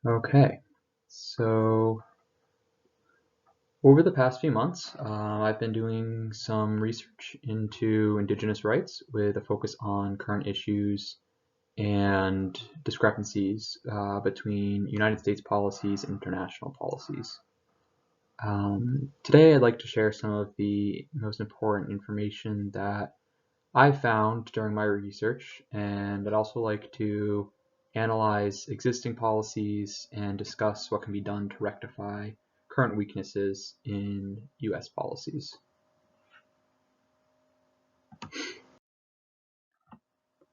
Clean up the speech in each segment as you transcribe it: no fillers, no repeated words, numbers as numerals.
Okay, so over the past few months, I've been doing some research into Indigenous rights with a focus on current issues and discrepancies between United States policies and international policies. Today, I'd like to share some of the most important information that I found during my research, and I'd also like to analyze existing policies and discuss what can be done to rectify current weaknesses in US policies.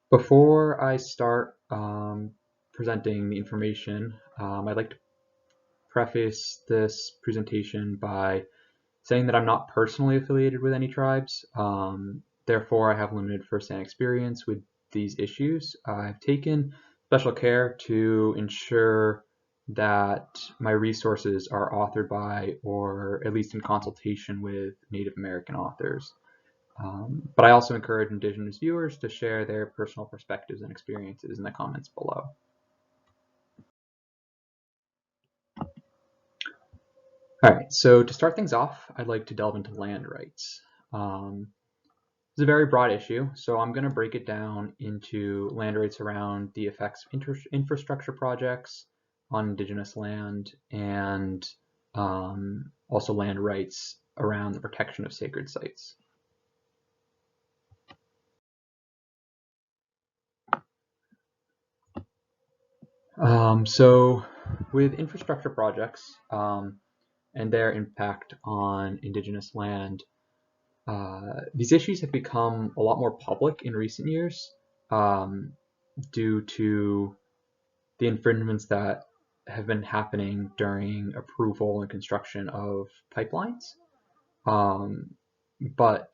Before I start presenting the information, I'd like to preface this presentation by saying that I'm not personally affiliated with any tribes. Therefore, I have limited firsthand experience with these issues. I've taken special care to ensure that my resources are authored by, or at least in consultation with, Native American authors. But I also encourage Indigenous viewers to share their personal perspectives and experiences in the comments below. All right, so to start things off, I'd like to delve into land rights. It's a very broad issue, so I'm going to break it down into land rights around the effects of infrastructure projects on Indigenous land, and also land rights around the protection of sacred sites. So with infrastructure projects and their impact on Indigenous land, these issues have become a lot more public in recent years due to the infringements that have been happening during approval and construction of pipelines. But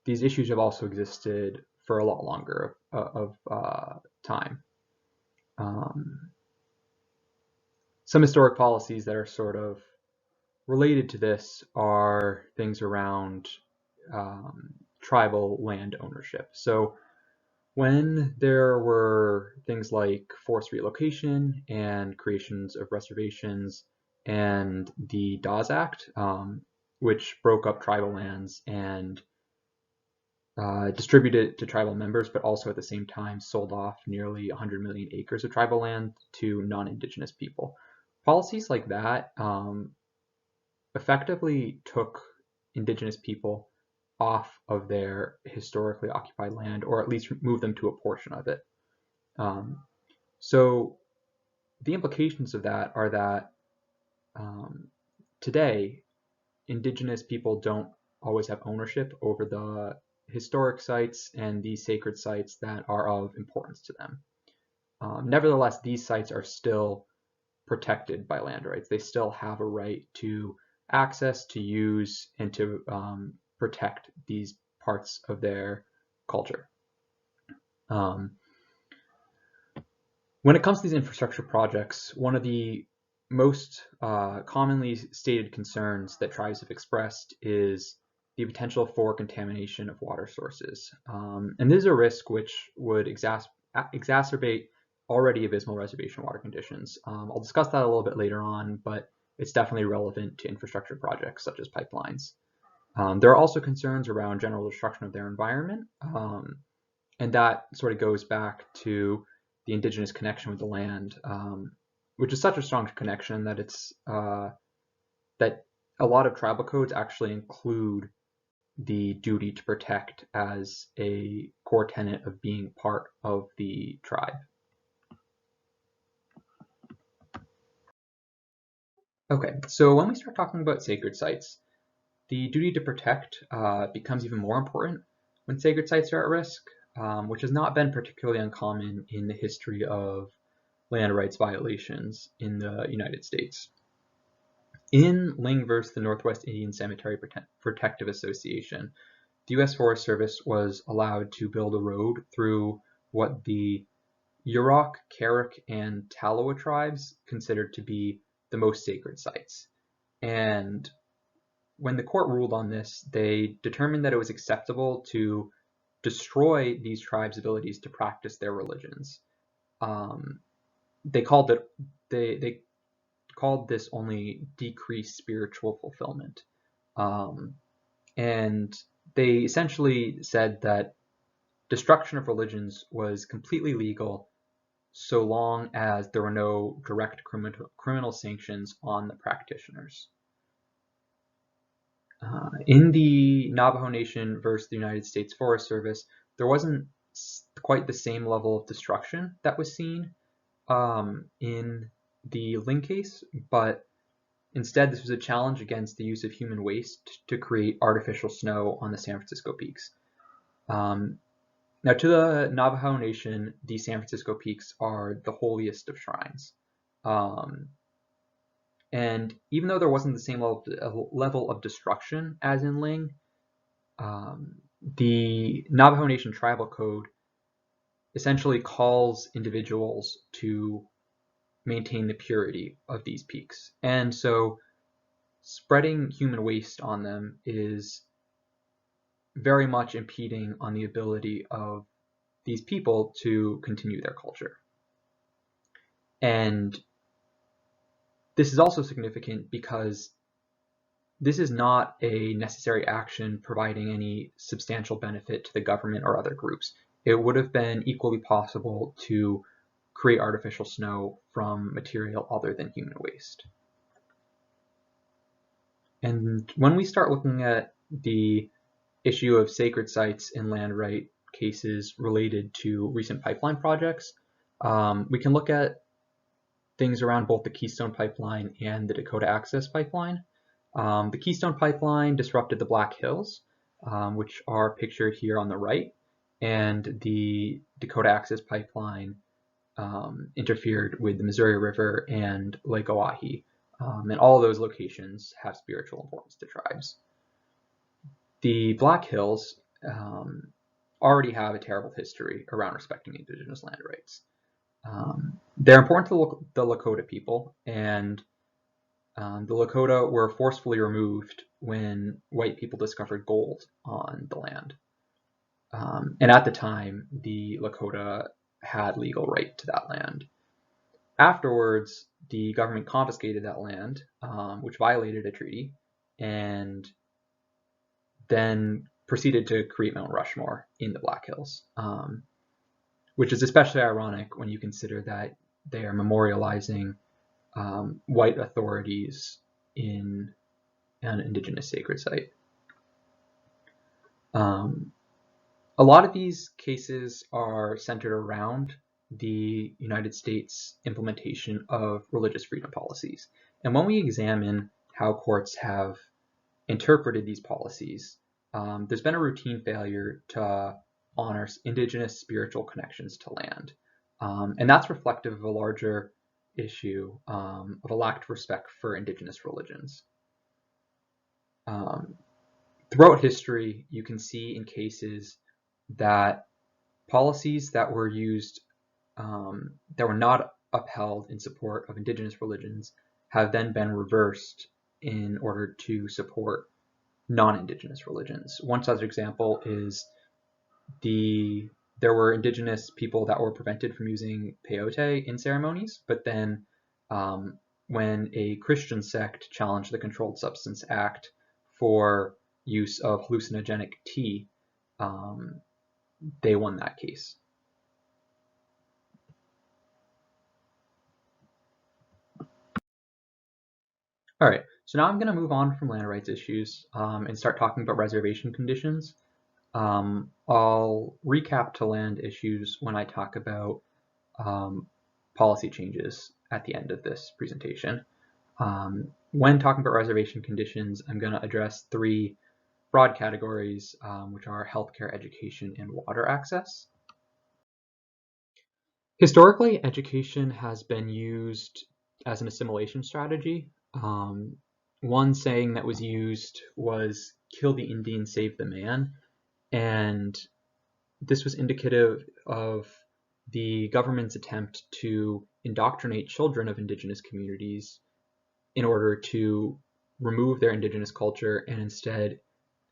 these issues have also existed for a lot longer of time. Some historic policies that are sort of related to this are things around tribal land ownership. So when there were things like forced relocation and creations of reservations and the Dawes Act, which broke up tribal lands and distributed it to tribal members, but also at the same time sold off nearly 100 million acres of tribal land to non-Indigenous people. Policies like that effectively took Indigenous people off of their historically occupied land, or at least moved them to a portion of it. So the implications of that are that today, Indigenous people don't always have ownership over the historic sites and the sacred sites that are of importance to them. Nevertheless, these sites are still protected by land rights. They still have a right to access, to use, and to protect these parts of their culture. When it comes to these infrastructure projects, one of the most commonly stated concerns that tribes have expressed is the potential for contamination of water sources. And this is a risk which would exacerbate already abysmal reservation water conditions. I'll discuss that a little bit later on, but it's definitely relevant to infrastructure projects such as pipelines. There are also concerns around general destruction of their environment, and that sort of goes back to the Indigenous connection with the land, which is such a strong connection that it's that a lot of tribal codes actually include the duty to protect as a core tenet of being part of the tribe. Okay, so when we start talking about sacred sites, the duty to protect becomes even more important when sacred sites are at risk, which has not been particularly uncommon in the history of land rights violations in the United States. In Ling versus the Northwest Indian Cemetery Protective Association, the U.S. Forest Service was allowed to build a road through what the Yurok, Karuk, and Talowa tribes considered to be the most sacred sites. And when the court ruled on this, they determined that it was acceptable to destroy these tribes' abilities to practice their religions. They called it they called this only decreased spiritual fulfillment. And they essentially said that destruction of religions was completely legal so long as there were no direct criminal sanctions on the practitioners. In the Navajo Nation versus the United States Forest Service, there wasn't quite the same level of destruction that was seen in the Ling case, but instead this was a challenge against the use of human waste to create artificial snow on the San Francisco peaks. Now, to the Navajo Nation, the San Francisco peaks are the holiest of shrines. And even though there wasn't the same level of destruction as in Ling, the Navajo Nation Tribal Code essentially calls individuals to maintain the purity of these peaks. And so spreading human waste on them is very much impeding on the ability of these people to continue their culture. And this is also significant because this is not a necessary action providing any substantial benefit to the government or other groups. It would have been equally possible to create artificial snow from material other than human waste. And when we start looking at the issue of sacred sites in land right cases related to recent pipeline projects, we can look at things around both the Keystone Pipeline and the Dakota Access Pipeline. The Keystone Pipeline disrupted the Black Hills, which are pictured here on the right, and the Dakota Access Pipeline interfered with the Missouri River and Lake Oahe, and all of those locations have spiritual importance to tribes. The Black Hills already have a terrible history around respecting Indigenous land rights. They're important to the Lakota people, and the Lakota were forcefully removed when white people discovered gold on the land. And at the time, the Lakota had legal right to that land. Afterwards, the government confiscated that land, which violated a treaty, and then proceeded to create Mount Rushmore in the Black Hills, which is especially ironic when you consider that they are memorializing white authorities in an Indigenous sacred site. A lot of these cases are centered around the United States implementation of religious freedom policies. And when we examine how courts have interpreted these policies, there's been a routine failure to honor Indigenous spiritual connections to land. And that's reflective of a larger issue of a lack of respect for Indigenous religions. Throughout history, you can see in cases that policies that were used that were not upheld in support of Indigenous religions have then been reversed in order to support non-Indigenous religions. One such example is there were Indigenous people that were prevented from using peyote in ceremonies, but then when a Christian sect challenged the Controlled Substance Act for use of hallucinogenic tea, they won that case. All right, so now I'm going to move on from land rights issues and start talking about reservation conditions. I'll recap to land issues when I talk about policy changes at the end of this presentation. When talking about reservation conditions, I'm going to address three broad categories, which are healthcare, education, and water access. Historically, education has been used as an assimilation strategy. One saying that was used was "kill the Indian, save the man," and this was indicative of the government's attempt to indoctrinate children of Indigenous communities in order to remove their Indigenous culture and instead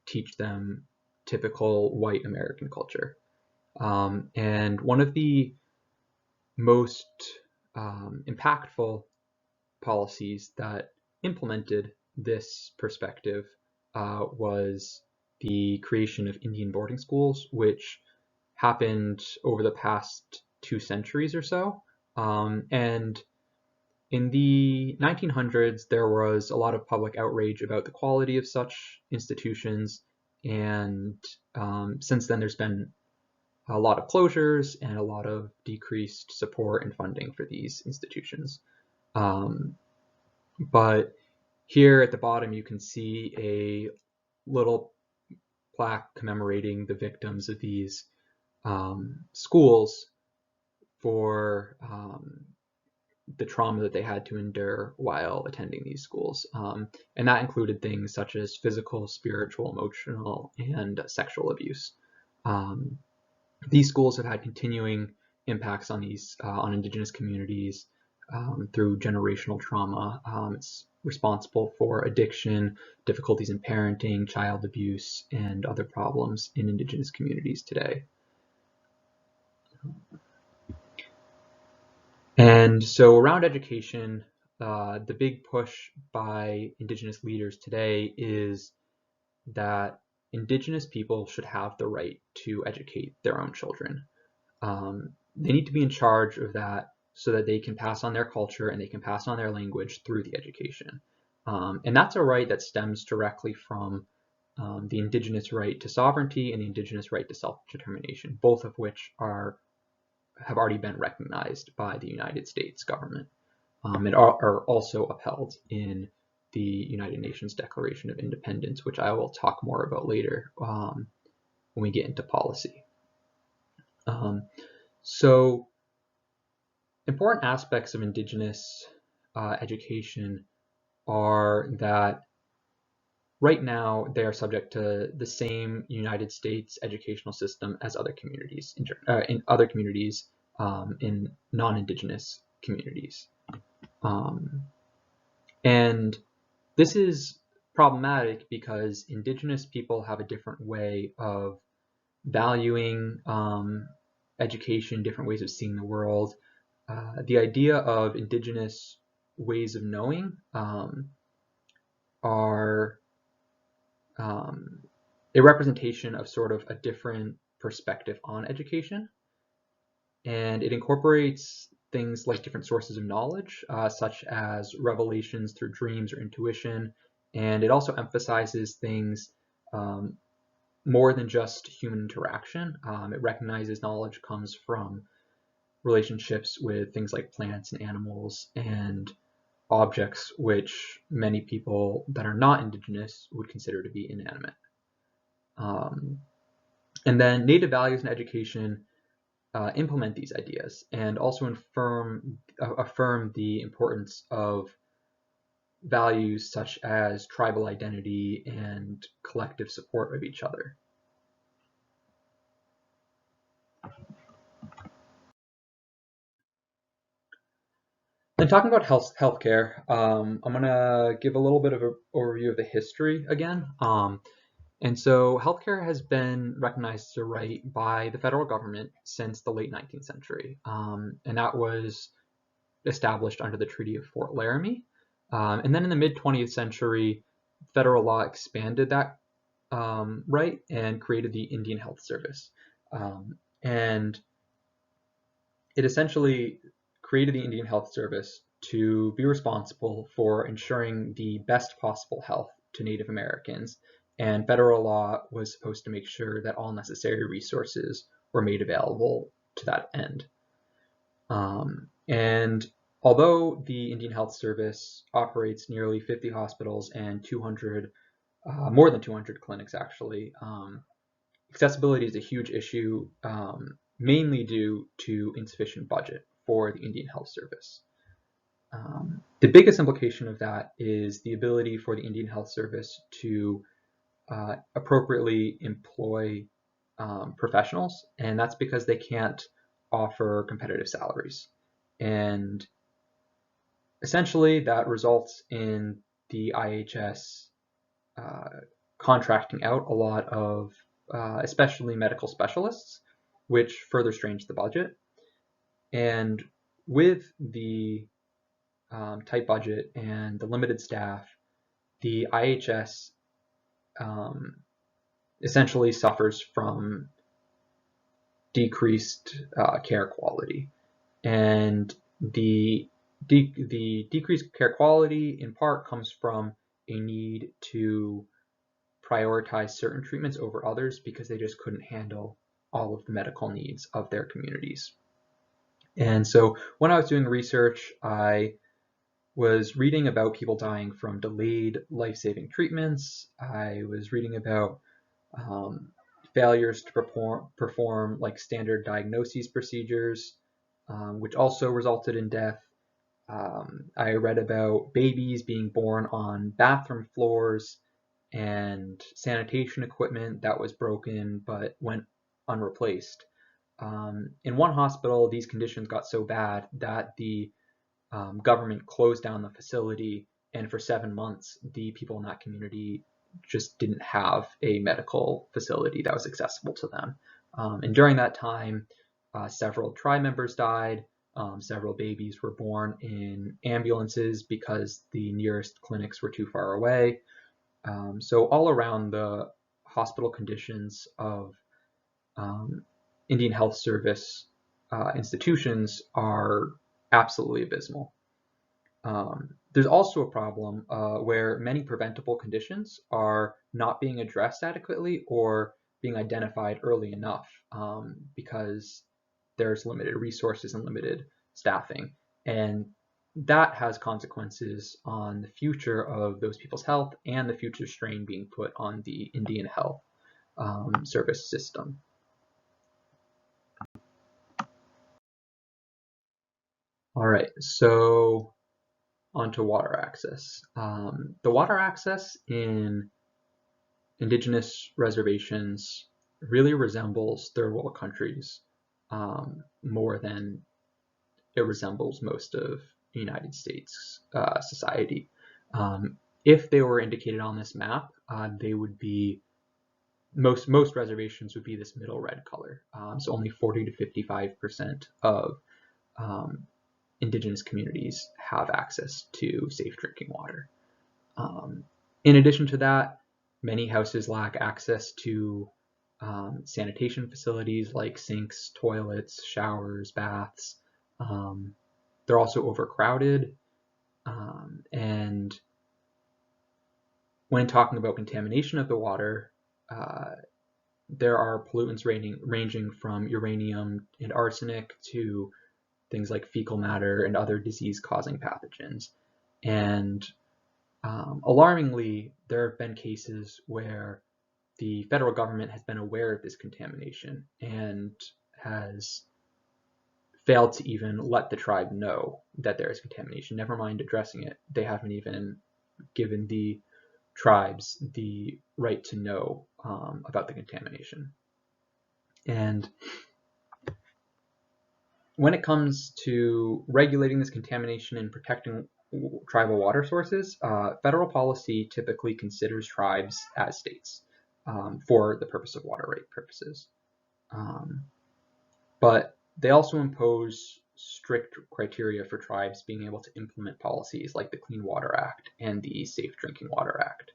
teach them typical white American culture. And one of the most impactful policies that implemented this perspective was the creation of Indian boarding schools, which happened over the past 2 centuries or so. And in the 1900s, there was a lot of public outrage about the quality of such institutions, and since then there's been a lot of closures and a lot of decreased support and funding for these institutions. But here at the bottom, you can see a little plaque commemorating the victims of these schools for the trauma that they had to endure while attending these schools. And that included things such as physical, spiritual, emotional, and sexual abuse. These schools have had continuing impacts on Indigenous communities through generational trauma. It's responsible for addiction, difficulties in parenting, child abuse, and other problems in Indigenous communities today. And so around education, the big push by Indigenous leaders today is that Indigenous people should have the right to educate their own children. They need to be in charge of that so that they can pass on their culture and they can pass on their language through the education. And that's a right that stems directly from the Indigenous right to sovereignty and the Indigenous right to self-determination, both of which have already been recognized by the United States government and are also upheld in the United Nations Declaration of Independence, which I will talk more about later when we get into policy. So important aspects of Indigenous education are that right now they are subject to the same United States educational system as other communities in non-Indigenous communities. And this is problematic because Indigenous people have a different way of valuing education, different ways of seeing the world. The idea of Indigenous ways of knowing are a representation of sort of a different perspective on education. And it incorporates things like different sources of knowledge, such as revelations through dreams or intuition. And it also emphasizes things more than just human interaction. It recognizes knowledge comes from relationships with things like plants and animals and objects which many people that are not Indigenous would consider to be inanimate. And then Native values in education implement these ideas and also affirm the importance of values such as tribal identity and collective support of each other. And talking about healthcare, I'm going to give a little bit of an overview of the history again. And so healthcare has been recognized as a right by the federal government since the late 19th century. And that was established under the Treaty of Fort Laramie. And then in the mid-20th century, federal law expanded that right and created the Indian Health Service. And it essentially created the Indian Health Service to be responsible for ensuring the best possible health to Native Americans. And federal law was supposed to make sure that all necessary resources were made available to that end. And although the Indian Health Service operates nearly 50 hospitals and more than 200 clinics actually, accessibility is a huge issue, mainly due to insufficient budget for the Indian Health Service. The biggest implication of that is the ability for the Indian Health Service to appropriately employ professionals, and that's because they can't offer competitive salaries. And essentially that results in the IHS contracting out a lot of especially medical specialists, which further strains the budget. And With the tight budget and the limited staff, the IHS essentially suffers from decreased care quality. And the decreased care quality in part comes from a need to prioritize certain treatments over others because they just couldn't handle all of the medical needs of their communities. And so when I was doing research, I was reading about people dying from delayed life-saving treatments. I was reading about failures to perform like standard diagnoses procedures, which also resulted in death. I read about babies being born on bathroom floors and sanitation equipment that was broken but went unreplaced. In one hospital, these conditions got so bad that the government closed down the facility, and for 7 months, the people in that community just didn't have a medical facility that was accessible to them. And during that time, several tribe members died. Several babies were born in ambulances because the nearest clinics were too far away. So all around, the hospital conditions of Indian Health Service institutions are absolutely abysmal. There's also a problem where many preventable conditions are not being addressed adequately or being identified early enough because there's limited resources and limited staffing. And that has consequences on the future of those people's health and the future strain being put on the Indian Health Service system. All right, so onto water access. The water access in Indigenous reservations really resembles third world countries more than it resembles most of the United States society. If they were indicated on this map, they would be most reservations would be this middle red color. So only 40 to 55% of Indigenous communities have access to safe drinking water. In addition to that, many houses lack access to sanitation facilities like sinks, toilets, showers, baths. They're also overcrowded. And when talking about contamination of the water, there are pollutants ranging from uranium and arsenic to things like fecal matter and other disease-causing pathogens. And alarmingly, there have been cases where the federal government has been aware of this contamination and has failed to even let the tribe know that there is contamination, never mind addressing it. They haven't even given the tribes the right to know about the contamination. And when it comes to regulating this contamination and protecting tribal water sources, federal policy typically considers tribes as states for the purpose of water right purposes. But they also impose strict criteria for tribes being able to implement policies like the Clean Water Act and the Safe Drinking Water Act.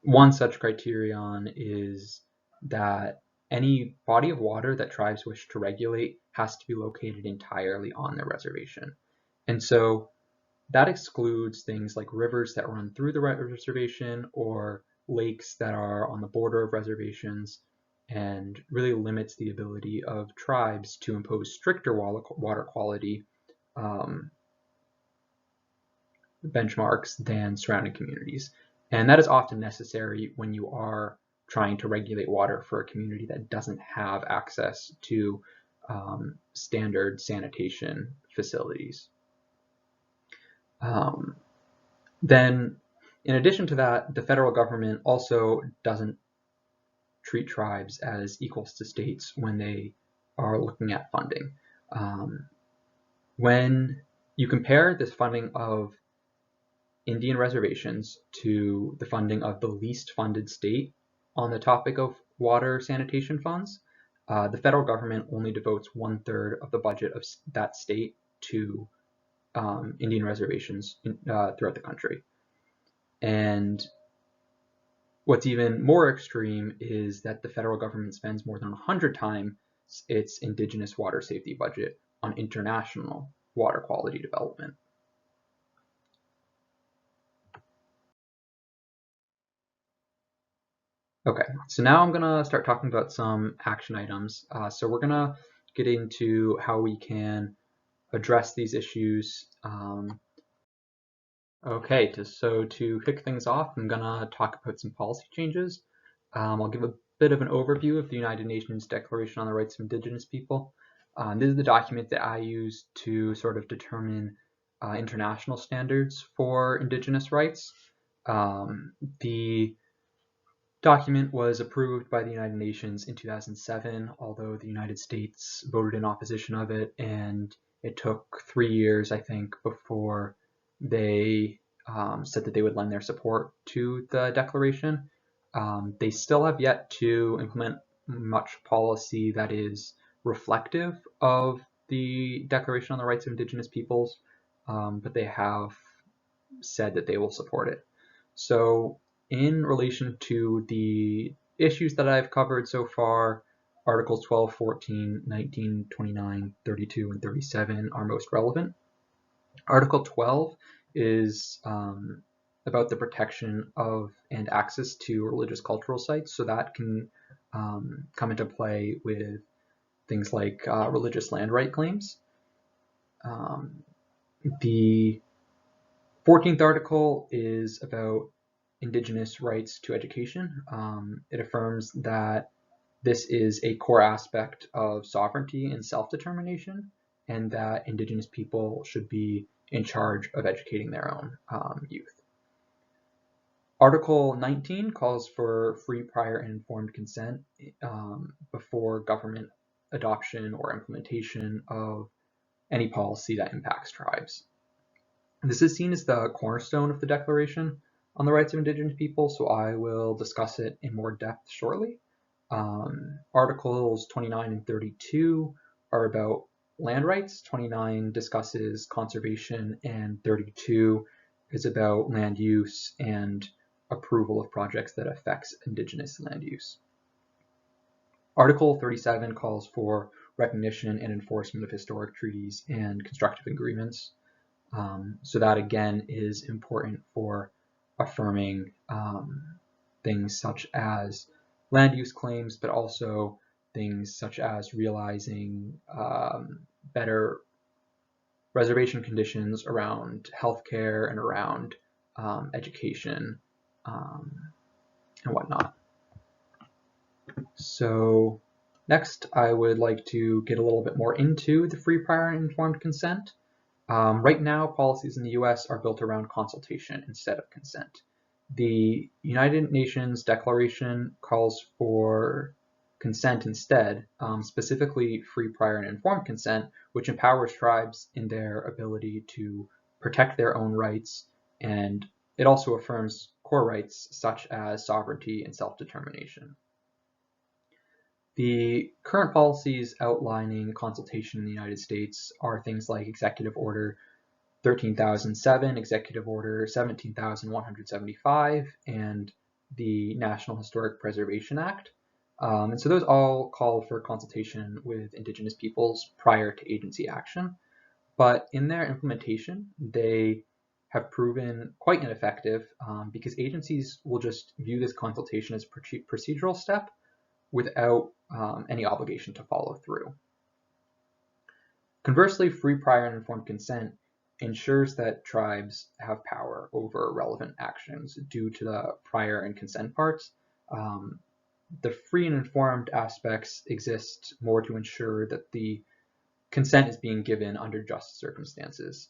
One such criterion is that any body of water that tribes wish to regulate has to be located entirely on their reservation. And so that excludes things like rivers that run through the reservation or lakes that are on the border of reservations, and really limits the ability of tribes to impose stricter water quality benchmarks than surrounding communities. And that is often necessary when you are trying to regulate water for a community that doesn't have access to standard sanitation facilities. Then, in addition to that, the federal government also doesn't treat tribes as equals to states when they are looking at funding. When you compare this funding of Indian reservations to the funding of the least funded state on the topic of water sanitation funds, the federal government only devotes 1/3 of the budget of that state to Indian reservations throughout the country. And what's even more extreme is that the federal government spends more than 100 times its indigenous water safety budget on international water quality development. Okay, so now I'm going to start talking about some action items. So we're going to get into how we can address these issues. Okay, so to kick things off, I'm going to talk about some policy changes. I'll give a bit of an overview of the United Nations Declaration on the Rights of Indigenous People. This is the document that I use to sort of determine international standards for Indigenous rights. The document was approved by the United Nations in 2007, although the United States voted in opposition of it, and it took 3 years, I think, before they said that they would lend their support to the declaration. They still have yet to implement much policy that is reflective of the Declaration on the Rights of Indigenous Peoples, but they have said that they will support it. So in relation to the issues that I've covered so far, Articles 12, 14, 19, 29, 32, and 37 are most relevant. Article 12 is about the protection of and access to religious cultural sites, so that can come into play with things like religious land right claims. The 14th article is about Indigenous rights to education. It affirms that this is a core aspect of sovereignty and self-determination, and that Indigenous people should be in charge of educating their own youth. Article 19 calls for free, prior, and informed consent before government adoption or implementation of any policy that impacts tribes. This is seen as the cornerstone of the Declaration on the Rights of Indigenous People, so I will discuss it in more depth shortly. Articles 29 and 32 are about land rights. 29 discusses conservation, and 32 is about land use and approval of projects that affects Indigenous land use. Article 37 calls for recognition and enforcement of historic treaties and constructive agreements. So that again is important for affirming things such as land use claims, but also things such as realizing better reservation conditions around healthcare and around education and whatnot. So next, I would like to get a little bit more into the free, prior, and informed consent. Right now, policies in the US are built around consultation instead of consent. The United Nations Declaration calls for consent instead, specifically free, prior, and informed consent, which empowers tribes in their ability to protect their own rights, and it also affirms core rights such as sovereignty and self-determination. The current policies outlining consultation in the United States are things like Executive Order 13,007, Executive Order 17,175, and the National Historic Preservation Act. And so those all call for consultation with Indigenous peoples prior to agency action. But in their implementation, they have proven quite ineffective because agencies will just view this consultation as a procedural step without any obligation to follow through. Conversely, free, prior, and informed consent ensures that tribes have power over relevant actions due to the prior and consent parts. The free and informed aspects exist more to ensure that the consent is being given under just circumstances.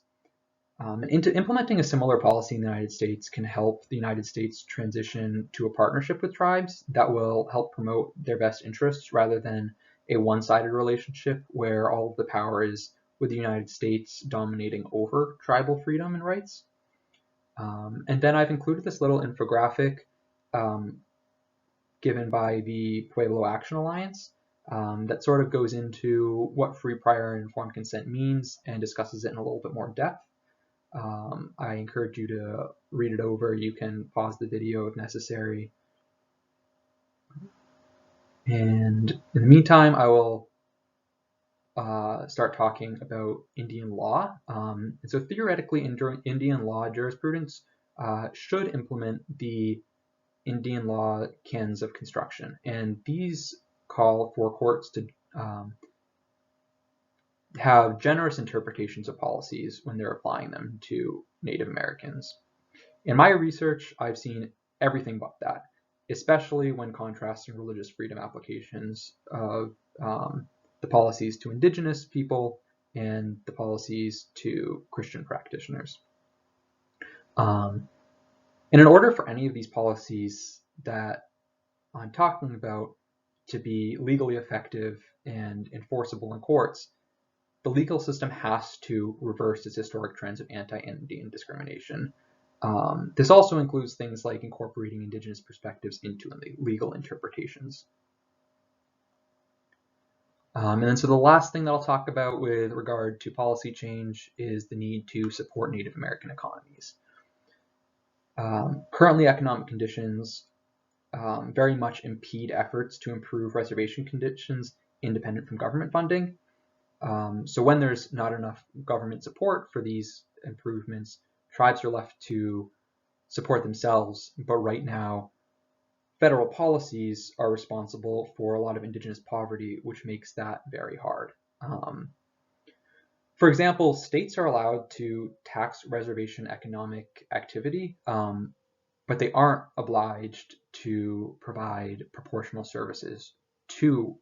And implementing a similar policy in the United States can help the United States transition to a partnership with tribes that will help promote their best interests rather than a one-sided relationship where all of the power is with the United States dominating over tribal freedom and rights. And then I've included this little infographic given by the Pueblo Action Alliance. that sort of goes into what free, prior, and informed consent means and discusses it in a little bit more depth. I encourage you to read it over. You can pause the video if necessary. And in the meantime, I will start talking about Indian law. And so theoretically, Indian law jurisprudence should implement the Indian law canons of construction. And these call for courts to have generous interpretations of policies when they're applying them to Native Americans. In my research, I've seen everything but that, especially when contrasting religious freedom applications of the policies to Indigenous people and the policies to Christian practitioners. And in order for any of these policies that I'm talking about to be legally effective and enforceable in courts, the legal system has to reverse its historic trends of anti-Indian discrimination. This also includes things like incorporating Indigenous perspectives into legal interpretations. And then so the last thing that I'll talk about with regard to policy change is the need to support Native American economies. Currently, economic conditions very much impede efforts to improve reservation conditions independent from government funding. So when there's not enough government support for these improvements, tribes are left to support themselves. But right now, federal policies are responsible for a lot of Indigenous poverty, which makes that very hard. For example, states are allowed to tax reservation economic activity, but they aren't obliged to provide proportional services to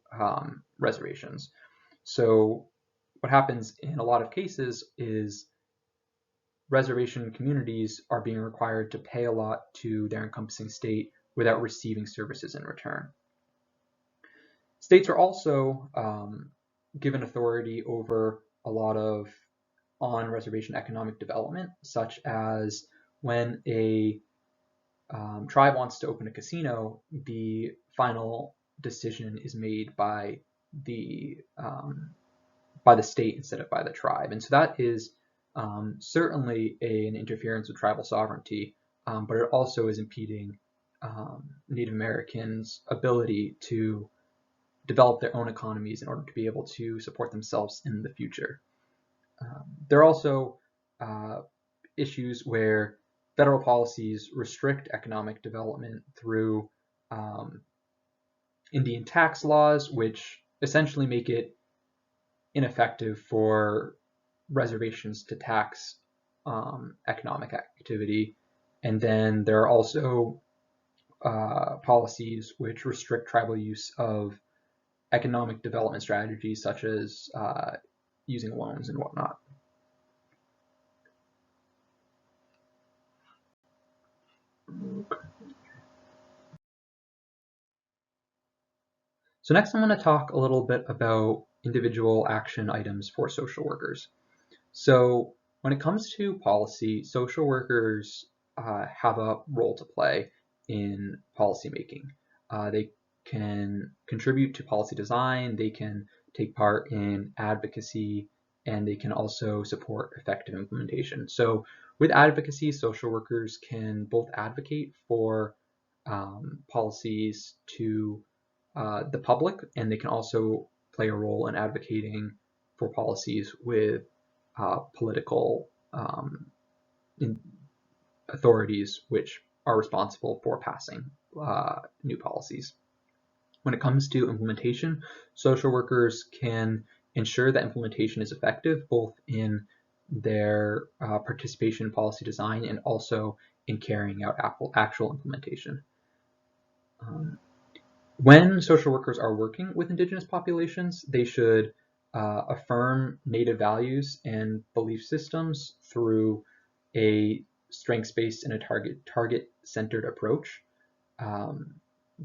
reservations. So what happens in a lot of cases is reservation communities are being required to pay a lot to their encompassing state without receiving services in return. States are also given authority over a lot of on-reservation economic development, such as when a tribe wants to open a casino, the final decision is made by the state instead of by the tribe. And so that is certainly an interference with tribal sovereignty, but it also is impeding Native Americans' ability to develop their own economies in order to be able to support themselves in the future. There are also issues where federal policies restrict economic development through Indian tax laws, which essentially make it ineffective for reservations to tax economic activity. And then there are also policies which restrict tribal use of economic development strategies, such as using loans and whatnot. So next I'm going to talk a little bit about individual action items for social workers. So when it comes to policy, social workers have a role to play in policymaking. They can contribute to policy design, they can take part in advocacy, and they can also support effective implementation. So with advocacy, social workers can both advocate for policies to the public, and they can also play a role in advocating for policies with political authorities which are responsible for passing new policies. When it comes to implementation, social workers can ensure that implementation is effective, both in their participation in policy design and also in carrying out actual implementation. When social workers are working with Indigenous populations, they should affirm Native values and belief systems through a strengths-based and a target-centered approach.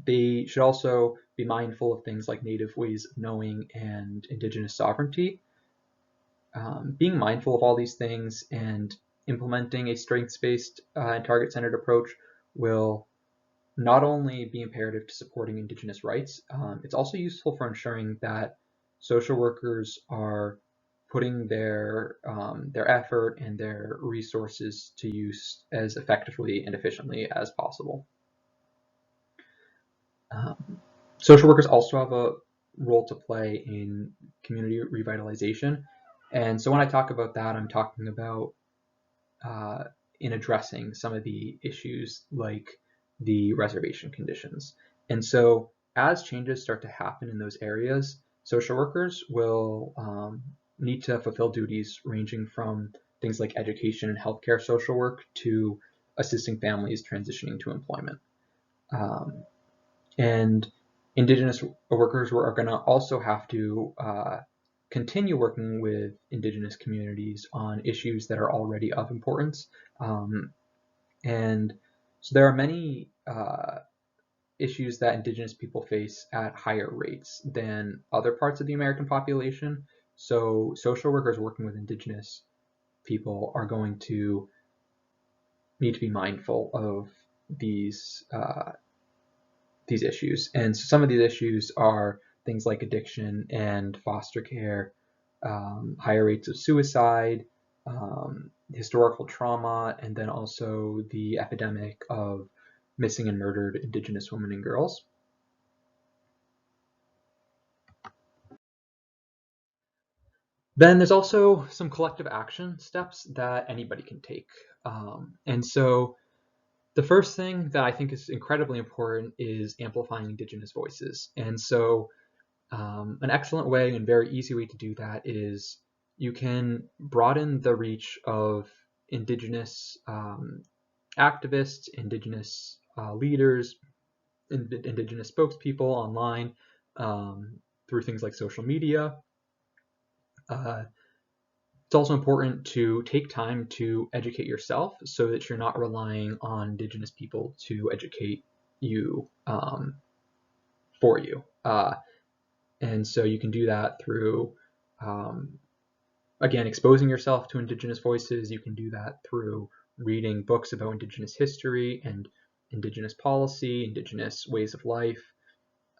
They should also be mindful of things like Native ways of knowing and Indigenous sovereignty. Being mindful of all these things and implementing a strengths-based and target-centered approach will not only be imperative to supporting Indigenous rights, it's also useful for ensuring that social workers are putting their effort and their resources to use as effectively and efficiently as possible. Social workers also have a role to play in community revitalization. And so when I talk about that, I'm talking about in addressing some of the issues like the reservation conditions. And so as changes start to happen in those areas, social workers will need to fulfill duties ranging from things like education and healthcare social work to assisting families transitioning to employment. And Indigenous workers are going to also have to continue working with Indigenous communities on issues that are already of importance. And so there are many issues that Indigenous people face at higher rates than other parts of the American population. So social workers working with Indigenous people are going to need to be mindful of these issues. And so some of these issues are things like addiction and foster care, higher rates of suicide, historical trauma, and then also the epidemic of missing and murdered Indigenous women and girls. Then there's also some collective action steps that anybody can take. And so the first thing that I think is incredibly important is amplifying Indigenous voices. And so an excellent way and very easy way to do that is you can broaden the reach of Indigenous activists, Indigenous leaders, Indigenous spokespeople online through things like social media. It's also important to take time to educate yourself so that you're not relying on Indigenous people to educate you for you. And so you can do that through, again, exposing yourself to Indigenous voices. You can do that through reading books about Indigenous history and Indigenous policy, Indigenous ways of life.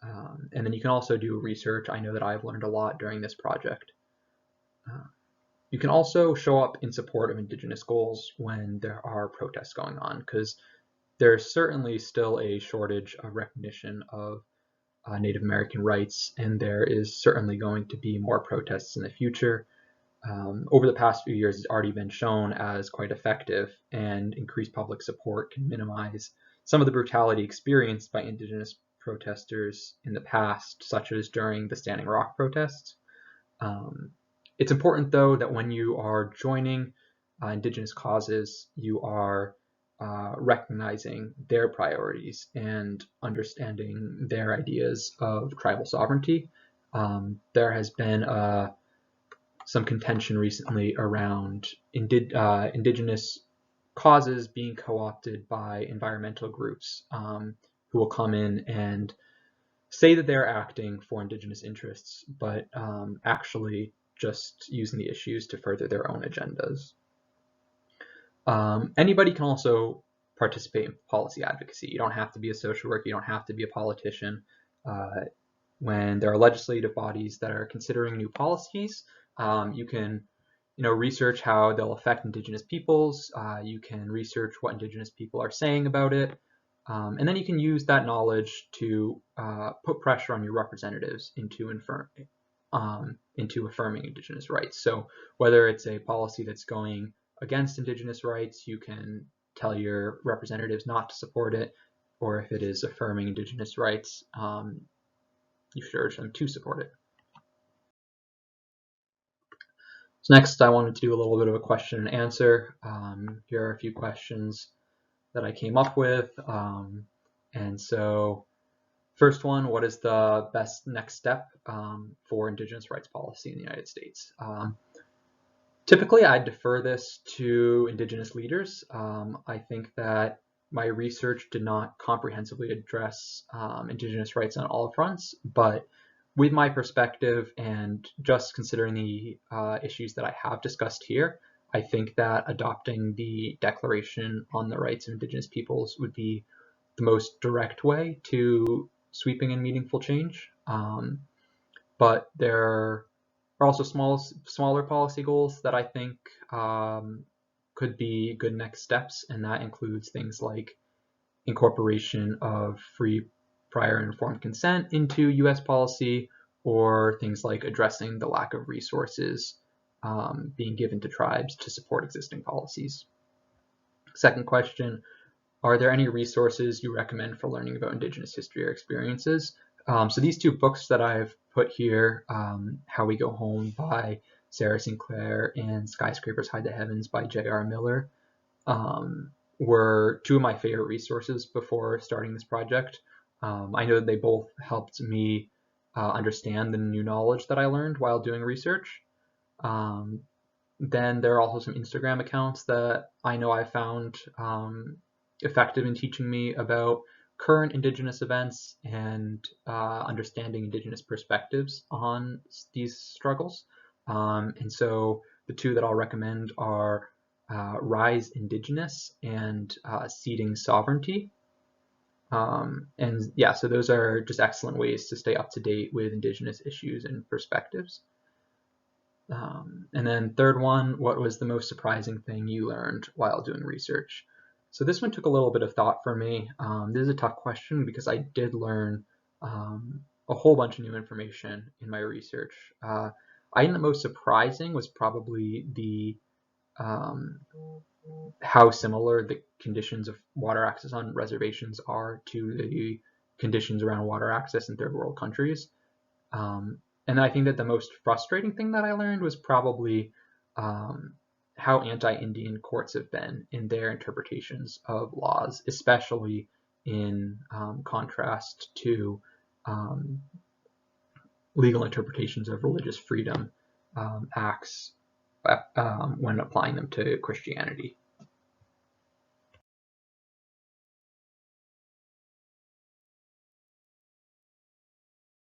And then you can also do research. I know that I've learned a lot during this project. You can also show up in support of Indigenous goals when there are protests going on, because there's certainly still a shortage of recognition of Native American rights, and there is certainly going to be more protests in the future. Over the past few years, it's already been shown as quite effective, and increased public support can minimize some of the brutality experienced by Indigenous protesters in the past, such as during the Standing Rock protests. It's important, though, that when you are joining Indigenous causes, you are recognizing their priorities and understanding their ideas of tribal sovereignty. There has been some contention recently around Indigenous causes being co-opted by environmental groups who will come in and say that they're acting for Indigenous interests, but actually just using the issues to further their own agendas. Anybody can also participate in policy advocacy. You don't have to be a social worker, you don't have to be a politician. When there are legislative bodies that are considering new policies, you can research how they'll affect Indigenous peoples. You can research what Indigenous people are saying about it. And then you can use that knowledge to put pressure on your representatives into affirming Indigenous rights. So whether it's a policy that's going against Indigenous rights, you can tell your representatives not to support it, or if it is affirming Indigenous rights, you should urge them to support it. So next, I wanted to do a little bit of a question and answer. Here are a few questions that I came up with. And so first one, what is the best next step for Indigenous rights policy in the United States? Typically, I defer this to Indigenous leaders. I think that my research did not comprehensively address Indigenous rights on all fronts, but with my perspective and just considering the issues that I have discussed here, I think that adopting the Declaration on the Rights of Indigenous Peoples would be the most direct way to sweeping and meaningful change. But there are also smaller policy goals that I think could be good next steps, and that includes things like incorporation of free, prior, and informed consent into U.S. policy, or things like addressing the lack of resources being given to tribes to support existing policies. Second question, are there any resources you recommend for learning about Indigenous history or experiences? So these two books that I've put here, How We Go Home by Sarah Sinclair and Skyscrapers Hide the Heavens by J.R. Miller, were two of my favorite resources before starting this project. I know that they both helped me understand the new knowledge that I learned while doing research. Then there are also some Instagram accounts that I know I found effective in teaching me about current Indigenous events and understanding Indigenous perspectives on these struggles. And so the two that I'll recommend are Rise Indigenous and Ceding Sovereignty. And yeah, so those are just excellent ways to stay up to date with Indigenous issues and perspectives. And then third one, what was the most surprising thing you learned while doing research? So this one took a little bit of thought for me. This is a tough question because I did learn a whole bunch of new information in my research. I think the most surprising was probably the how similar the conditions of water access on reservations are to the conditions around water access in third world countries. And I think that the most frustrating thing that I learned was probably how anti-Indian courts have been in their interpretations of laws, especially in contrast to legal interpretations of religious freedom acts when applying them to Christianity.